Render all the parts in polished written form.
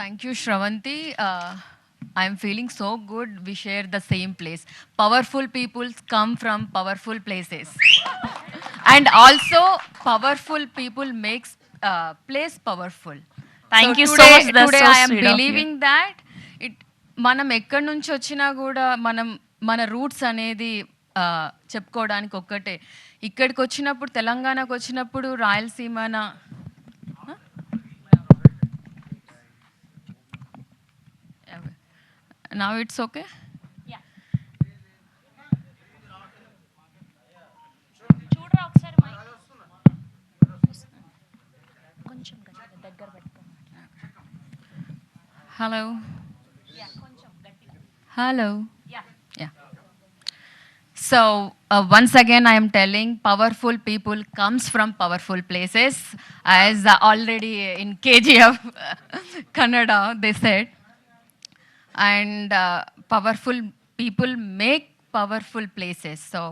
Thank you, Shravanti. I'm feeling so good. We share the same place. Powerful people come from powerful places, and also powerful people makes place powerful. Thank you so Today, much. That's today so I am sweet of you. believing that it. మనం ఎక్కడి నుంచి వచ్చినా కూడా మన roots అనేది చెప్పుకోవడానికి ఒక్కటే. ఇక్కడికి వచ్చినప్పుడు తెలంగాణకు వచ్చినప్పుడు రాయలసీమన now it's okay. చూడరా ఒకసారి కొంచెం దగ్గర పెట్టుకో. Hello. Hello. Yeah. So once again I am telling powerful people comes from powerful places, as already in KGF Kannada they said, and powerful people make powerful places. So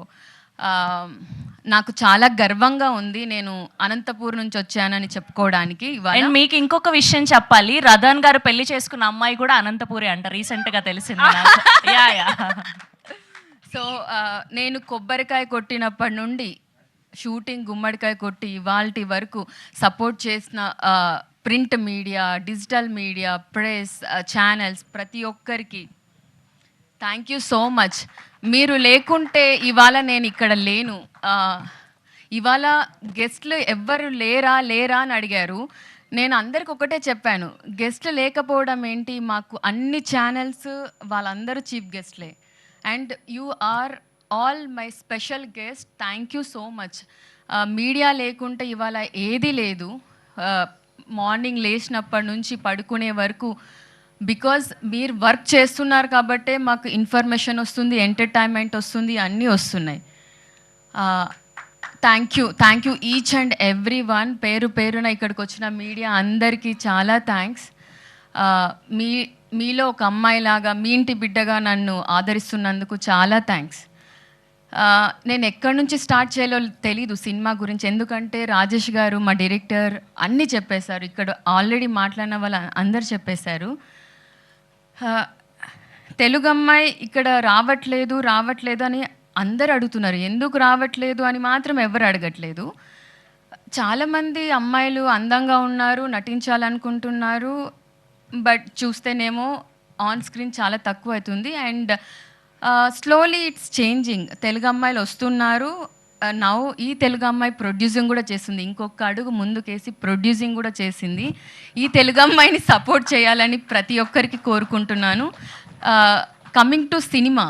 నాకు చాలా గర్వంగా ఉంది నేను అనంతపూర్ నుంచి వచ్చానని చెప్పుకోవడానికి. అండ్ మీకు ఇంకొక విషయం చెప్పాలి, రదన్ గారు పెళ్లి చేసుకున్న అమ్మాయి కూడా అనంతపూరి అంట, రీసెంట్గా తెలిసింది. సో నేను కొబ్బరికాయ కొట్టినప్పటి నుండి షూటింగ్ గుమ్మడికాయ కొట్టి ఇవాల్టి వరకు సపోర్ట్ చేసిన print media, digital media, press, channels ప్రతి ఒక్కరికి థ్యాంక్ యూ సో మచ్. మీరు లేకుంటే ఇవాళ నేను ఇక్కడ లేను. ఇవాళ గెస్ట్లు ఎవ్వరు లేరా అని అడిగారు. నేను అందరికి ఒకటే చెప్పాను, గెస్ట్లు లేకపోవడం ఏంటి, మాకు అన్ని ఛానల్స్ వాళ్ళందరూ చీఫ్ గెస్ట్లే, and you are all my special guest. Thank you so much. Media లేకుంటే ఇవాళ ఏది లేదు. మార్నింగ్ లేచినప్పటి నుంచి పడుకునే వరకు బికాజ్ మీరు వర్క్ చేస్తున్నారు కాబట్టే మాకు ఇన్ఫర్మేషన్ వస్తుంది, ఎంటర్టైన్మెంట్ వస్తుంది, అన్నీ వస్తున్నాయి. Thank you each and every one. పేరున ఇక్కడికి వచ్చిన మీడియా అందరికీ చాలా థ్యాంక్స్. మీలో ఒక అమ్మాయిలాగా, మీ ఇంటి బిడ్డగా నన్ను ఆదరిస్తున్నందుకు చాలా థ్యాంక్స్. నేను ఎక్కడి నుంచి స్టార్ట్ చేయాలో తెలీదు సినిమా గురించి, ఎందుకంటే రాజేష్ గారు మా డైరెక్టర్ అన్నీ చెప్పేశారు. ఇక్కడ ఆల్రెడీ మాట్లాడిన వాళ్ళు అందరు చెప్పేశారు. తెలుగు అమ్మాయి ఇక్కడ రావట్లేదు అని అందరు అడుగుతున్నారు, ఎందుకు రావట్లేదు అని మాత్రం ఎవరు అడగట్లేదు. చాలామంది అమ్మాయిలు అందంగా ఉన్నారు, నటించాలనుకుంటున్నారు, బట్ చూస్తేనేమో ఆన్ స్క్రీన్ చాలా తక్కువ అవుతుంది. And slowly it's changing. Telugu అమ్మాయిలు వస్తున్నారు. నౌ ఈ తెలుగు అమ్మాయి ప్రొడ్యూసింగ్ కూడా చేసింది, ఇంకొక అడుగు ముందుకేసి ప్రొడ్యూసింగ్ కూడా చేసింది. ఈ తెలుగు అమ్మాయిని సపోర్ట్ చేయాలని ప్రతి ఒక్కరికి కోరుకుంటున్నాను. కమింగ్ టు సినిమా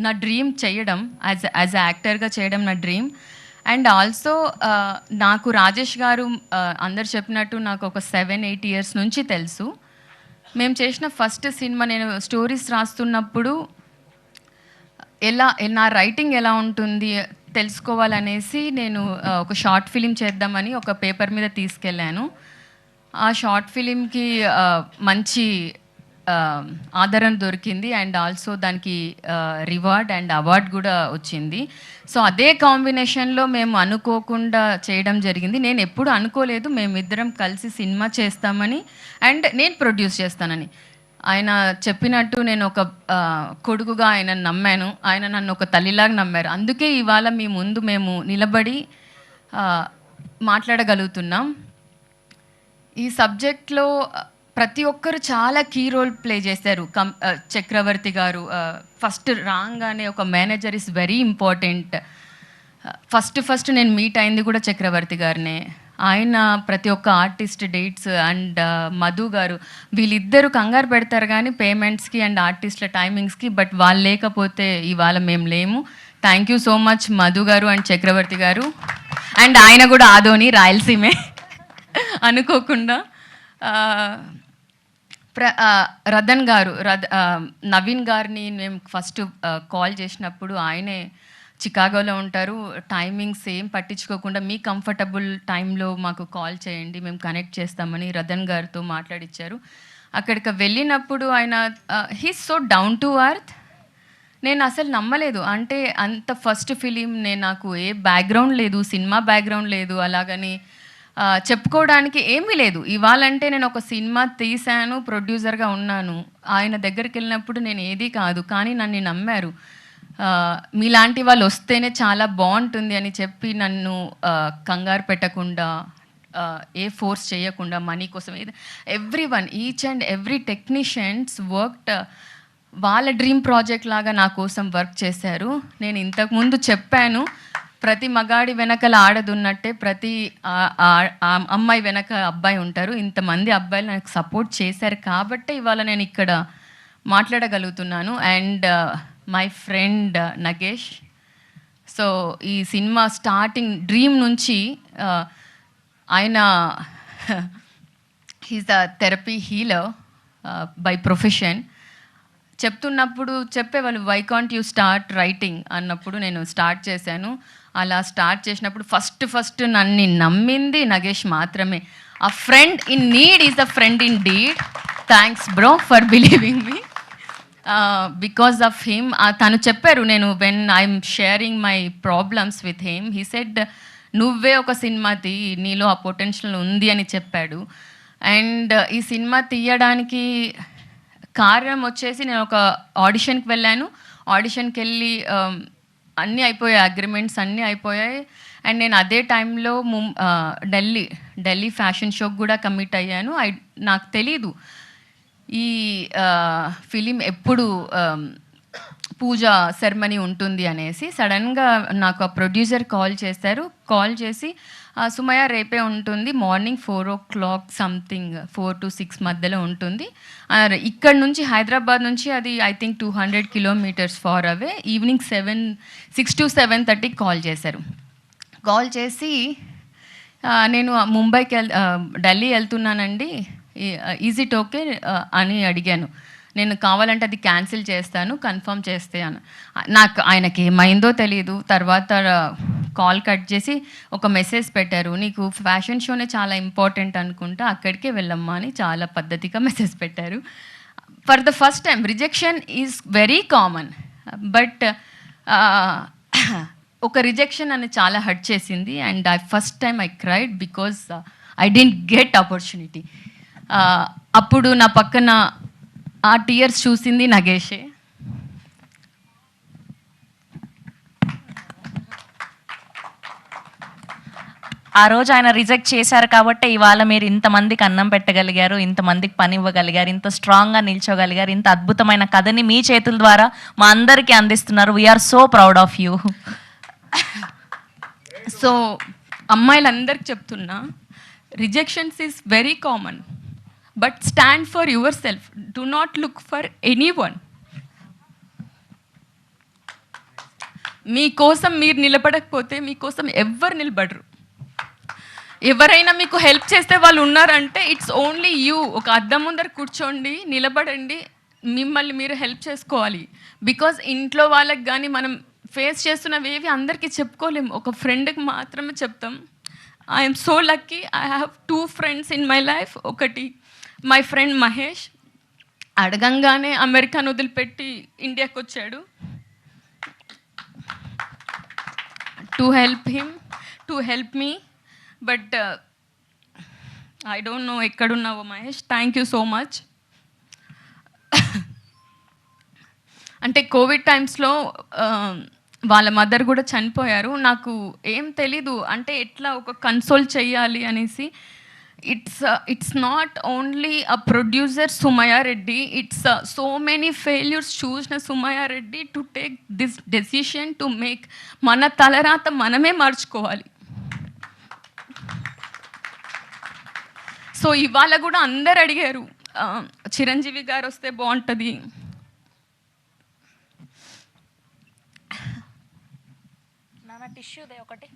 నా డ్రీమ్ చేయడం, యాజ్ యాక్టర్గా చేయడం నా డ్రీమ్. అండ్ ఆల్సో నాకు రాజేష్ గారు అందరు చెప్పినట్టు నాకు ఒక 7-8 ఇయర్స్ నుంచి తెలుసు. మేము చేసిన ఫస్ట్ సినిమా, నేను స్టోరీస్ రాస్తున్నప్పుడు నా రైటింగ్ ఎలా ఉంటుంది తెలుసుకోవాలనేసి నేను ఒక షార్ట్ ఫిలిం చేద్దామని ఒక పేపర్ మీద తీసుకెళ్ళాను. ఆ షార్ట్ ఫిలింకి మంచి ఆదరణ దొరికింది, అండ్ ఆల్సో దానికి రివార్డ్ అండ్ అవార్డ్ కూడా వచ్చింది. సో అదే కాంబినేషన్లో మేము అనుకోకుండా చేయడం జరిగింది. నేను ఎప్పుడు అనుకోలేదు మేమిద్దరం కలిసి సినిమా చేస్తామని, అండ్ నేను ప్రొడ్యూస్ చేస్తానని. ఆయన చెప్పినట్టు నేను ఒక కొడుకుగా ఆయన నమ్మాను, ఆయన నన్ను ఒక తల్లిలాగా నమ్మారు. అందుకే ఇవాళ మీ ముందు మేము నిలబడి మాట్లాడగలుగుతున్నాం. ఈ సబ్జెక్ట్లో ప్రతి ఒక్కరు చాలా కీ రోల్ ప్లే చేశారు. చక్రవర్తి గారు ఫస్ట్ రాగానే ఒక manager is very important. First నేను మీట్ అయింది కూడా చక్రవర్తి గారినే. ఆయన ప్రతి ఒక్క ఆర్టిస్ట్ డేట్స్, అండ్ మధు గారు, వీళ్ళిద్దరూ కంగారు పెడతారు కానీ పేమెంట్స్కి అండ్ ఆర్టిస్ట్ల టైమింగ్స్కి, బట్ వాళ్ళు లేకపోతే ఇవాళ మేము లేము. Thank you so much Madhu గారు అండ్ చక్రవర్తి గారు. అండ్ ఆయన కూడా ఆదోని రాయలసీమే అనుకోకుండా. రదన్ గారు, నవీన్ గారిని మేము ఫస్ట్ కాల్ చేసినప్పుడు ఆయనే చికాగోలో ఉంటారు, టైమింగ్స్ ఏం పట్టించుకోకుండా మీ కంఫర్టబుల్ టైంలో మాకు కాల్ చేయండి, మేము కనెక్ట్ చేస్తామని రదన్ గారితో మాట్లాడిచ్చారు. అక్కడికి వెళ్ళినప్పుడు ఆయన he's so down to earth. నేను అసలు నమ్మలేదు. అంటే అంత ఫస్ట్ ఫిలిం, నాకు ఏ బ్యాక్గ్రౌండ్ లేదు, సినిమా బ్యాక్గ్రౌండ్ లేదు, అలాగని చెప్పుకోవడానికి ఏమీ లేదు. ఇవాళంటే నేను ఒక సినిమా తీశాను, ప్రొడ్యూసర్‌గా ఉన్నాను. ఆయన దగ్గరికి వెళ్ళినప్పుడు నేను ఏదీ కాదు. కానీ నన్ను నమ్మారు. మీలాంటి వాళ్ళు వస్తేనే చాలా బాగుంటుంది అని చెప్పి నన్ను కంగారు పెట్టకుండా, ఏ ఫోర్స్ చేయకుండా మనీ కోసం everyone, each and every technicians worked వాళ్ళ డ్రీమ్ ప్రాజెక్ట్ లాగా నా కోసం వర్క్ చేశారు. నేను ఇంతకుముందు చెప్పాను, ప్రతి మగాడి వెనకల ఆడదున్నట్టే ప్రతి అమ్మాయి వెనక అబ్బాయి ఉంటారు. ఇంతమంది అబ్బాయిలు నాకు సపోర్ట్ చేశారు కాబట్టే ఇవాళ నేను ఇక్కడ మాట్లాడగలుగుతున్నాను. And my friend Nagesh. So ఈ సినిమా స్టార్టింగ్ డ్రీమ్ నుంచి ఆయన he's a therapy healer by profession. చెప్తున్నప్పుడు చెప్పేవాళ్ళు, why can't you start writing అన్నప్పుడు నేను స్టార్ట్ చేశాను. అలా స్టార్ట్ చేసినప్పుడు ఫస్ట్ నన్ను నమ్మింది నగేష్ మాత్రమే. A friend in need is a friend indeed. Thanks bro for believing me. Because of him తను చెప్పారు, నేను when I'm sharing my problems with him, he said నువ్వే ఒక సినిమా తీ, నీలో ఆ పొటెన్షియల్ ఉంది అని చెప్పాడు. అండ్ ఈ సినిమా తీయడానికి కారణం వచ్చేసి, నేను ఒక ఆడిషన్కి వెళ్ళాను. ఆడిషన్కి వెళ్ళి అన్నీ అయిపోయాయి, అగ్రిమెంట్స్ అన్నీ అయిపోయాయి. అండ్ నేను అదే టైంలో ఢిల్లీ ఫ్యాషన్ షోకి కూడా కమిట్ అయ్యాను. నాకు తెలీదు ఈ ఫిలిం ఎప్పుడు పూజ సెరమనీ ఉంటుంది అనేసి. సడన్గా నాకు ఆ ప్రొడ్యూసర్ కాల్ చేశారు. కాల్ చేసి, సుమయ్య రేపే ఉంటుంది, మార్నింగ్ 4 o'clock సంథింగ్, 4 to 6 మధ్యలో ఉంటుంది. ఇక్కడ నుంచి హైదరాబాద్ నుంచి అది I think 200 kilometers far away. Evening 6 to 7:30 call చేశారు. కాల్ చేసి, నేను ముంబైకి ఢిల్లీ వెళ్తున్నానండి, ఈజ్ ఇట్ ఓకే అని అడిగాను. నేను కావాలంటే అది క్యాన్సిల్ చేస్తాను, కన్ఫర్మ్ చేస్తే అని. నాకు ఆయనకి ఏమైందో తెలియదు. తర్వాత కాల్ కట్ చేసి ఒక మెసేజ్ పెట్టారు, నీకు ఫ్యాషన్ షోనే చాలా ఇంపార్టెంట్ అనుకుంటా, అక్కడికే వెళ్ళమ్మా అని చాలా పద్ధతిగా మెసేజ్ పెట్టారు. For the first time, rejection is very common, but ఒక రిజెక్షన్ అని చాలా హర్ట్ చేసింది. And first time I cried because I didn't get opportunity. అప్పుడు నా పక్కన ఆ టీయర్స్ చూసింది నగేషే. ఆ రోజు ఆయన రిజెక్ట్ చేశారు కాబట్టి ఇవాళ మీరు ఇంతమందికి అన్నం పెట్టగలిగారు, ఇంతమందికి పని ఇవ్వగలిగారు, ఇంత స్ట్రాంగ్గా నిల్చోగలిగారు, ఇంత అద్భుతమైన కథని మీ చేతుల ద్వారా మా అందరికీ అందిస్తున్నారు. We are so proud of you. So అమ్మాయిలందరికి చెప్తున్నా, rejections is very common, but stand for yourself, do not look for anyone. మీకోసం మీరు నిలబడకపోతే మీకోసం ఎవ్వరు నిలబడరు. ఎవరైనా మీకు హెల్ప్ చేస్తే వాళ్ళు ఉన్నారంటే ఇట్స్ ఓన్లీ యూ. ఒక అద్దం ముందర కూర్చోండి, నిలబడండి, మిమ్మల్ని మీరు హెల్ప్ చేసుకోవాలి. బికాజ్ ఇంట్లో వాళ్ళకి కానీ మనం ఫేస్ చేస్తున్నవేవి అందరికీ చెప్పుకోలేము, ఒక ఫ్రెండ్కి మాత్రమే చెప్తాం. I'm so lucky, I have 2 friends in my life. ఒకటి మై ఫ్రెండ్ మహేష్, అడగంగానే అమెరికాను వదిలిపెట్టి ఇండియాకి వచ్చాడు. To help me, but I don't know ఎక్కడున్నావో Mahesh. Thank you so much. అంటే కోవిడ్ టైమ్స్లో వాళ్ళ మదర్ కూడా చనిపోయారు. నాకు ఏం తెలీదు అంటే ఎట్లా ఒక కన్సోల్ చెయ్యాలి అనేసి. It's not only a producer Sumayya Reddy, it's so many failures చూసిన Sumayya Reddy to take this decision to make. మన తలరాత మనమే మార్చుకోవాలి. సో ఇవాళ కూడా అందరు అడిగారు, చిరంజీవి గారు వస్తే బాగుంటుంది. ఒకటి.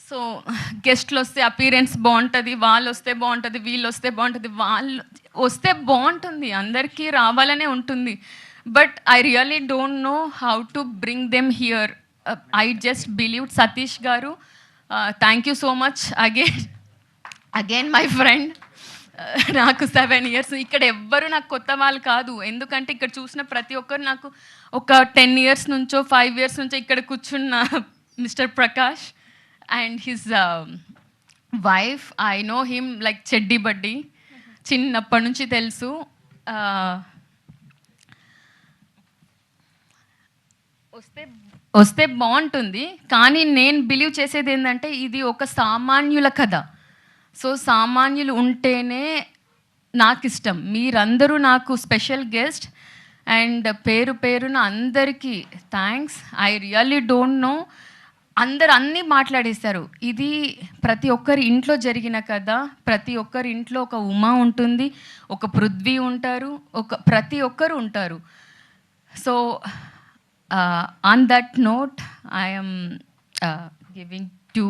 సో గెస్ట్లు వస్తే అపీరెన్స్ బాగుంటుంది, వాళ్ళు వస్తే బాగుంటుంది, వీళ్ళు వస్తే బాగుంటుంది, వాళ్ళు వస్తే బాగుంటుంది, అందరికీ రావాలనే ఉంటుంది. But I really don't know how to bring them here. I just believe Satish garu. Thank you so much again my friend. నాకు 7 years. ఇక్కడ ఎవ్వరు నాకు కొత్త వాళ్ళు కాదు, ఎందుకంటే ఇక్కడ చూసిన ప్రతి ఒక్కరు నాకు ఒక 10 years నుంచో 5 years నుంచో ఇక్కడ కూర్చున్న mister Prakash, and his wife, I know him like chaddi buddy, చిన్నప్పటి నుంచి తెలుసు. వస్తే బాగుంటుంది, కానీ నేను బిలీవ్ చేసేది ఏంటంటే ఇది ఒక సామాన్యుల కథ. సో సామాన్యులు ఉంటేనే నాకు ఇష్టం. మీరందరూ నాకు స్పెషల్ గెస్ట్ అండ్ పేరు పేరున అందరికీ thanks. I really don't know, అందరు అన్నీ మాట్లాడేశారు. ఇది ప్రతి ఒక్కరి ఇంట్లో జరిగిన కథ. ప్రతి ఒక్కరి ఇంట్లో ఒక ఉమా ఉంటుంది, ఒక పృథ్వీ ఉంటారు, ప్రతి ఒక్కరు ఉంటారు. So on that note, I am giving to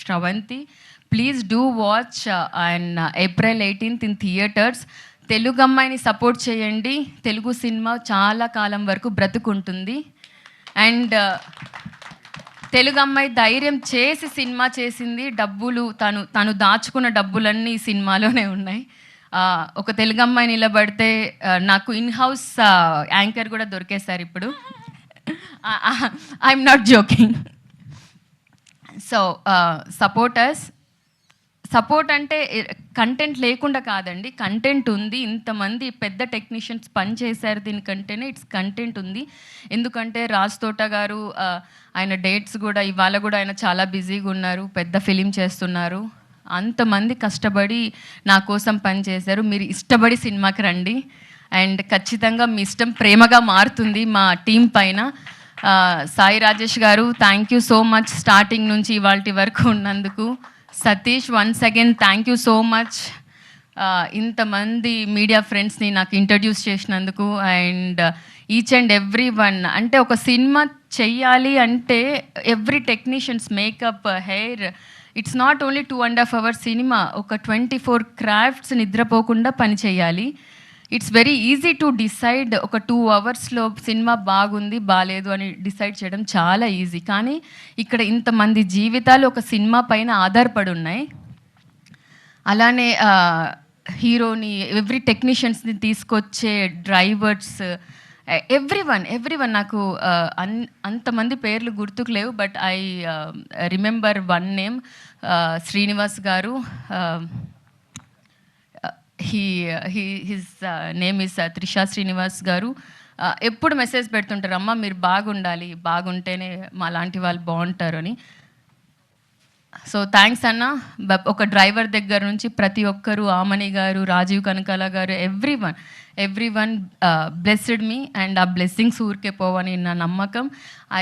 Shravanti. Please do watch on April 18th in theaters. Telugu అమ్మాయిని సపోర్ట్ చేయండి. తెలుగు సినిమా చాలా కాలం వరకు బ్రతుకుంటుంది. అండ్ తెలుగు అమ్మాయి ధైర్యం చేసి సినిమా చేసింది. డబ్బులు తను దాచుకున్న డబ్బులన్నీ ఈ సినిమాలోనే ఉన్నాయి. ఒక తెలుగు అమ్మాయి నిలబడితే నాకు ఇన్ హౌస్ యాంకర్ కూడా దొరికేశారు ఇప్పుడు. I'm not joking. So supporters, support అంటే కంటెంట్ లేకుండా కాదండి, కంటెంట్ ఉంది. ఇంతమంది పెద్ద టెక్నీషియన్స్ పని చేశారు దీనికంటేనే ఇట్స్ కంటెంట్ ఉంది. ఎందుకంటే రాజ్ తోట గారు ఆయన డేట్స్ కూడా ఇవాళ కూడా ఆయన చాలా బిజీగా ఉన్నారు, పెద్ద ఫిలిం చేస్తున్నారు. అంతమంది కష్టపడి నా కోసం పని చేశారు. మీరు ఇష్టపడి సినిమాకి రండి అండ్ ఖచ్చితంగా మీ ఇష్టం ప్రేమగా మారుతుంది మా టీం పైన. సాయి రాజేష్ గారు thank you so much, starting నుంచి ఇవాళ వరకు ఉన్నందుకు. Satish once again thank you so much, ఇంతమంది మీడియా ఫ్రెండ్స్ని నాకు ఇంట్రడ్యూస్ చేసినందుకు. And each and every one, అంటే ఒక సినిమా చెయ్యాలి అంటే every technicians, makeup, hair, it's not only 2.5 hours cinema. ఒక 24 క్రాఫ్ట్స్ నిద్రపోకుండా పని చేయాలి. It's very easy to decide. ఒక 2 hours సినిమా బాగుంది బాగాలేదు అని డిసైడ్ చేయడం చాలా ఈజీ. కానీ ఇక్కడ ఇంతమంది జీవితాలు ఒక సినిమా పైన ఆధారపడి ఉన్నాయి. అలానే హీరోని, ఎవ్రీ టెక్నీషియన్స్ని తీసుకొచ్చే డ్రైవర్స్, ఎవ్రీవన్ నాకు అంతమంది పేర్లు గుర్తుకు లేవు. But I remember one name, Srinivas garu. His name is Trisha Srinivas garu. ఎప్పుడు మెసేజ్ పెడుతుంటారు, అమ్మ మీరు బాగుండాలి, బాగుంటేనే మా లాంటి వాళ్ళు బాగుంటారు అని. సో థ్యాంక్స్ అన్న. ఒక డ్రైవర్ దగ్గర నుంచి ప్రతి ఒక్కరు, ఆమని గారు, రాజీవ్ కనకాల గారు, ఎవ్రీవన్ బ్లెస్డ్ మీ. అండ్ ఆ బ్లెస్సింగ్స్ ఊరికే పోవని నా నమ్మకం.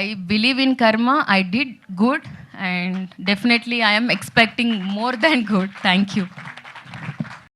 I believe in karma. I did good and definitely I'm expecting more than good. Thank you.